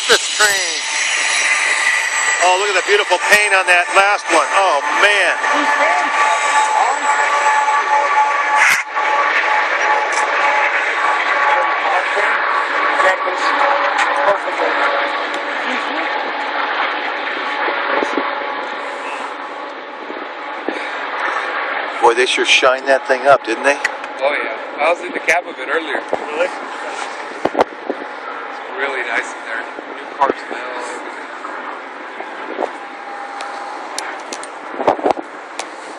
Christmas train. Oh, look at the beautiful paint on that last one. Oh, man. Boy, they sure shined that thing up, didn't they? Oh yeah, I was in the cab of it earlier. Really? It's really nice in there. New car smell.